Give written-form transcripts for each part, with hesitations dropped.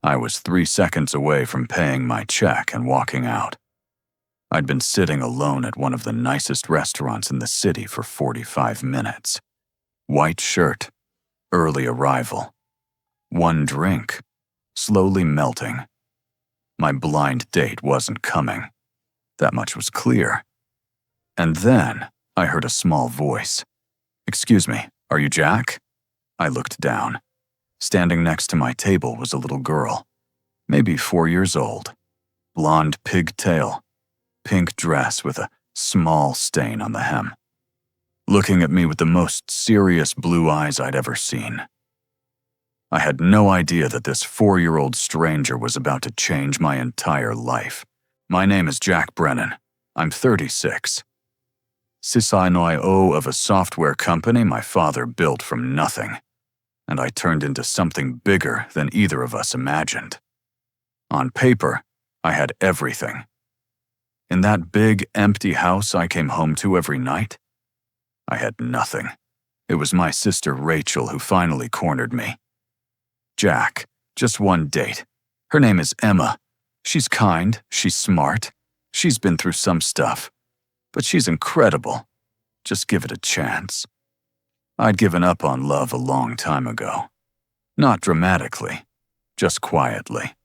I was 3 seconds away from paying my check and walking out. I'd been sitting alone at one of the nicest restaurants in the city for 45 minutes. White shirt, early arrival. One drink, slowly melting. My blind date wasn't coming. That much was clear. And then I heard a small voice. "Excuse me, are you Jack?" I looked down. Standing next to my table was a little girl, maybe 4 years old. Blonde pigtail, pink dress with a small stain on the hem. Looking at me with the most serious blue eyes I'd ever seen. I had no idea that this 4-year-old stranger was about to change my entire life. "My name is Jack Brennan. I'm 36. CIO of a software company my father built from nothing, and I turned into something bigger than either of us imagined. On paper, I had everything. In that big, empty house I came home to every night, I had nothing. It was my sister Rachel who finally cornered me. Jack, just one date. Her name is Emma. She's kind, she's smart, she's been through some stuff, but she's incredible. Just give it a chance." I'd given up on love a long time ago. Not dramatically, just quietly.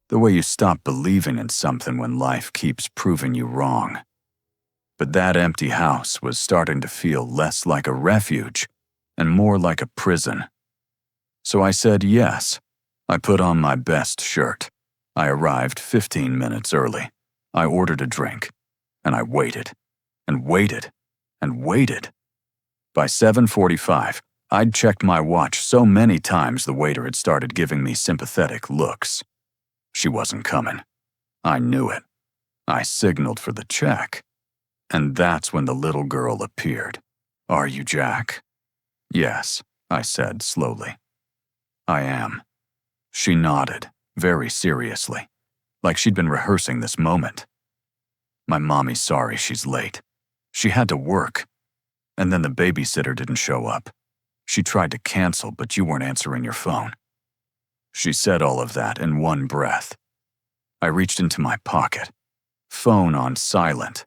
The way you stop believing in something when life keeps proving you wrong. But that empty house was starting to feel less like a refuge and more like a prison. So I said yes. I put on my best shirt. I arrived 15 minutes early. I ordered a drink, and I waited, and waited, and waited. By 7:45, I'd checked my watch so many times the waiter had started giving me sympathetic looks. She wasn't coming. I knew it. I signaled for the check. And that's when the little girl appeared. "Are you Jack?" "Yes," I said slowly. "I am." She nodded, very seriously, like she'd been rehearsing this moment. "My mommy's sorry she's late. She had to work. And then the babysitter didn't show up. She tried to cancel, but you weren't answering your phone." She said all of that in one breath. I reached into my pocket. Phone on silent.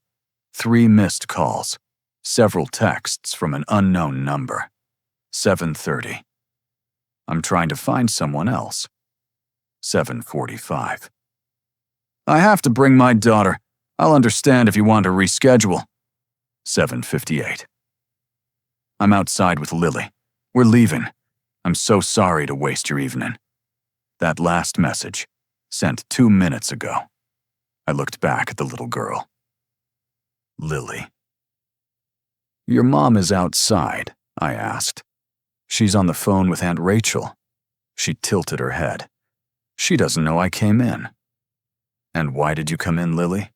3 missed calls. Several texts from an unknown number. 7:30. I'm trying to find someone else. 7:45. "I have to bring my daughter. I'll understand if you want to reschedule." 7:58. "I'm outside with Lily. We're leaving. I'm so sorry to waste your evening." That last message, sent 2 minutes ago. I looked back at the little girl. Lily. "Your mom is outside," I asked. "She's on the phone with Aunt Rachel." She tilted her head. "She doesn't know I came in." "And why did you come in, Lily?"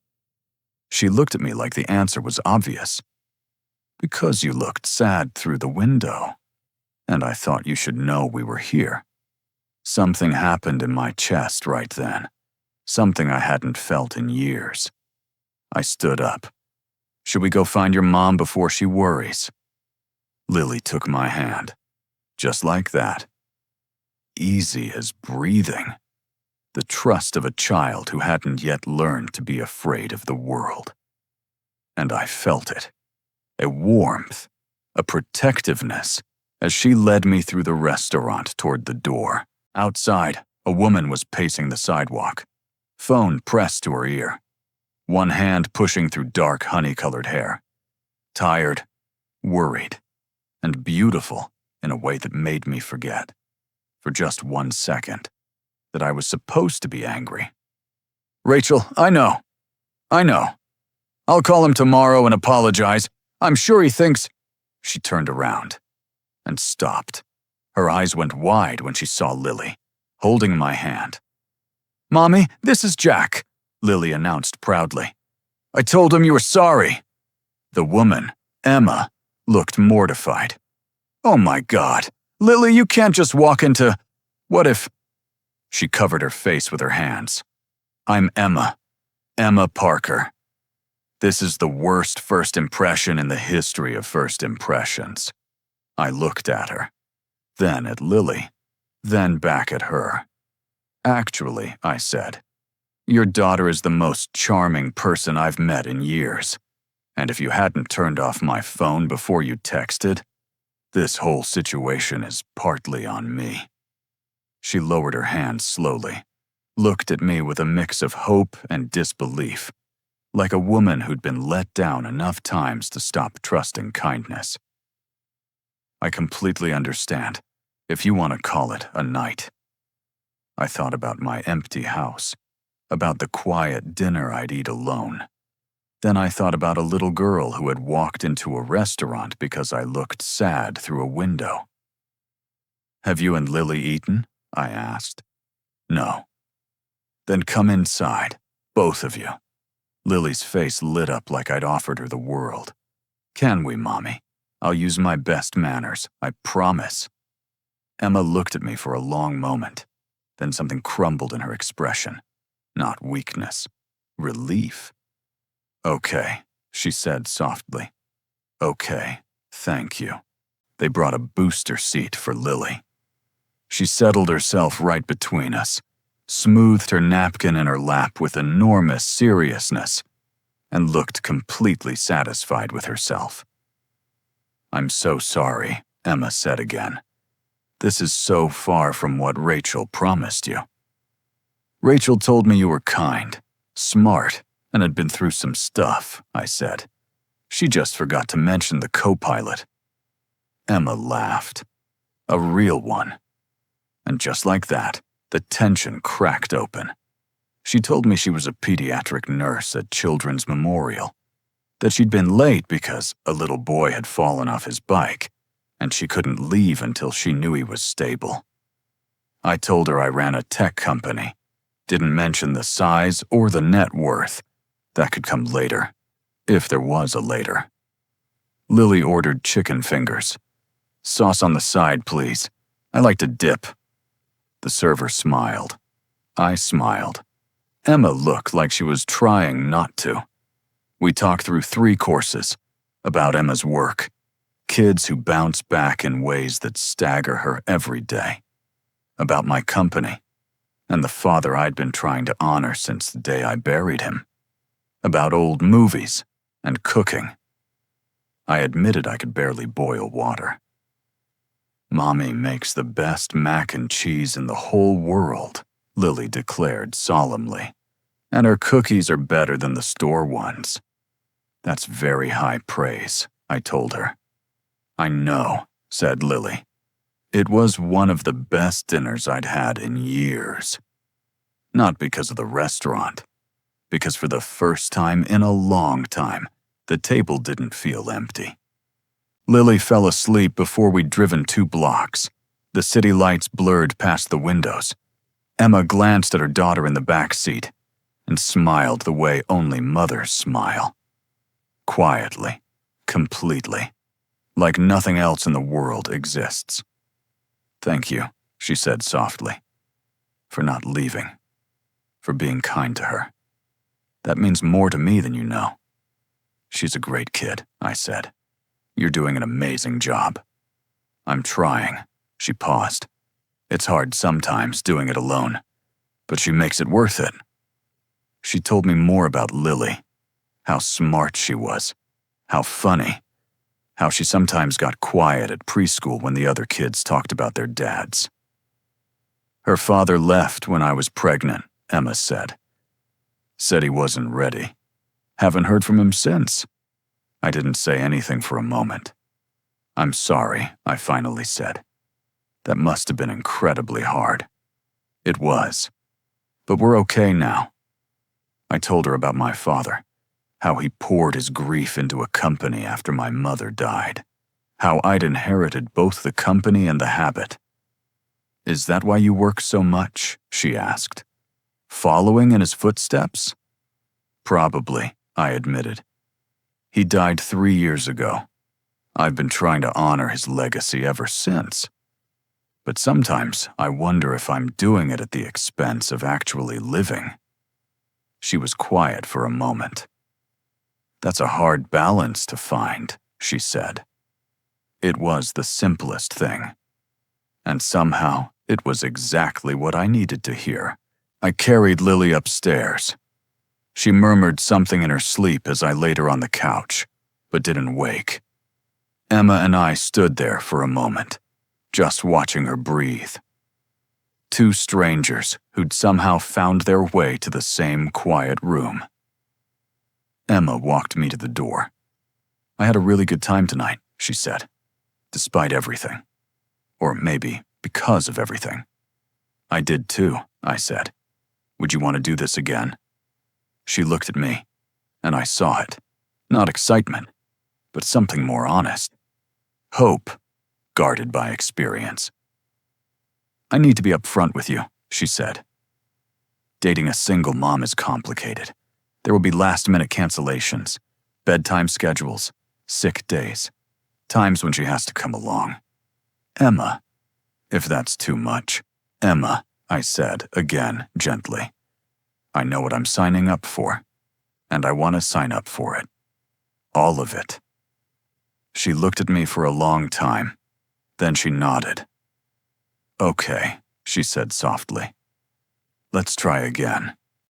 She looked at me like the answer was obvious. "Because you looked sad through the window, and I thought you should know we were here." Something happened in my chest right then, something I hadn't felt in years. I stood up. "Should we go find your mom before she worries?" Lily took my hand, just like that. Easy as breathing. The trust of a child who hadn't yet learned to be afraid of the world. And I felt it. A warmth, a protectiveness, as she led me through the restaurant toward the door. Outside, a woman was pacing the sidewalk, phone pressed to her ear, one hand pushing through dark honey-colored hair. Tired, worried, and beautiful in a way that made me forget, for just 1 second, that I was supposed to be angry. "Rachel, I know. I'll call him tomorrow and apologize. I'm sure he thinks—" She turned around and stopped. Her eyes went wide when she saw Lily, holding my hand. "Mommy, this is Jack," Lily announced proudly. "I told him you were sorry." The woman, Emma, looked mortified. "Oh my God, Lily, you can't just walk into— What if—" She covered her face with her hands. "I'm Emma Parker. This is the worst first impression in the history of first impressions." I looked at her, then at Lily, then back at her. Actually, I said, your daughter is the most charming person I've met in years. And if you hadn't turned off my phone before you texted, this whole situation is partly on me. She lowered her hand slowly, looked at me with a mix of hope and disbelief, like a woman who'd been let down enough times to stop trusting kindness. I completely understand, if you want to call it a night. I thought about my empty house, about the quiet dinner I'd eat alone. Then I thought about a little girl who had walked into a restaurant because I looked sad through a window. Have you and Lily eaten? I asked. No. Then come inside, both of you. Lily's face lit up like I'd offered her the world. Can we, Mommy? I'll use my best manners, I promise. Emma looked at me for a long moment. Then something crumbled in her expression. Not weakness, relief. Okay, she said softly. Okay, thank you. They brought a booster seat for Lily. She settled herself right between us, smoothed her napkin in her lap with enormous seriousness, and looked completely satisfied with herself. I'm so sorry, Emma said again. This is so far from what Rachel promised you. Rachel told me you were kind, smart, and had been through some stuff, I said. She just forgot to mention the co-pilot. Emma laughed. A real one. And just like that, the tension cracked open. She told me she was a pediatric nurse at Children's Memorial, that she'd been late because a little boy had fallen off his bike, and she couldn't leave until she knew he was stable. I told her I ran a tech company, didn't mention the size or the net worth. That could come later, if there was a later. Lily ordered chicken fingers. Sauce on the side, please. I like to dip. The server smiled. I smiled. Emma looked like she was trying not to. We talked through 3 courses about Emma's work, kids who bounce back in ways that stagger her every day, about my company, and the father I'd been trying to honor since the day I buried him, about old movies and cooking. I admitted I could barely boil water. Mommy makes the best mac and cheese in the whole world, Lily declared solemnly, and her cookies are better than the store ones. That's very high praise, I told her. I know, said Lily. It was one of the best dinners I'd had in years. Not because of the restaurant, because for the first time in a long time, the table didn't feel empty. Lily fell asleep before we'd driven 2 blocks. The city lights blurred past the windows. Emma glanced at her daughter in the back seat and smiled the way only mothers smile. Quietly, completely, like nothing else in the world exists. Thank you, she said softly, for not leaving, for being kind to her. That means more to me than you know. She's a great kid, I said. You're doing an amazing job. I'm trying, she paused. It's hard sometimes doing it alone, but she makes it worth it. She told me more about Lily, how smart she was, how funny, how she sometimes got quiet at preschool when the other kids talked about their dads. Her father left when I was pregnant, Emma said. Said he wasn't ready. Haven't heard from him since. I didn't say anything for a moment. I'm sorry, I finally said. That must have been incredibly hard. It was. But we're okay now. I told her about my father, how he poured his grief into a company after my mother died, how I'd inherited both the company and the habit. Is that why you work so much? She asked. Following in his footsteps? Probably, I admitted. He died 3 years ago. I've been trying to honor his legacy ever since. But sometimes I wonder if I'm doing it at the expense of actually living. She was quiet for a moment. That's a hard balance to find, she said. It was the simplest thing. And somehow, it was exactly what I needed to hear. I carried Lily upstairs. She murmured something in her sleep as I laid her on the couch, but didn't wake. Emma and I stood there for a moment, just watching her breathe. Two strangers who'd somehow found their way to the same quiet room. Emma walked me to the door. "I had a really good time tonight," she said, "despite everything. Or maybe because of everything." "I did too," I said. "Would you want to do this again?" She looked at me, and I saw it. Not excitement, but something more honest. Hope, guarded by experience. "I need to be upfront with you," she said. "Dating a single mom is complicated. There will be last-minute cancellations, bedtime schedules, sick days, times when she has to come along. Emma, if that's too much." "Emma," I said again, gently. "I know what I'm signing up for, and I want to sign up for it. All of it." She looked at me for a long time. Then she nodded. "Okay," she said softly. "Let's try again."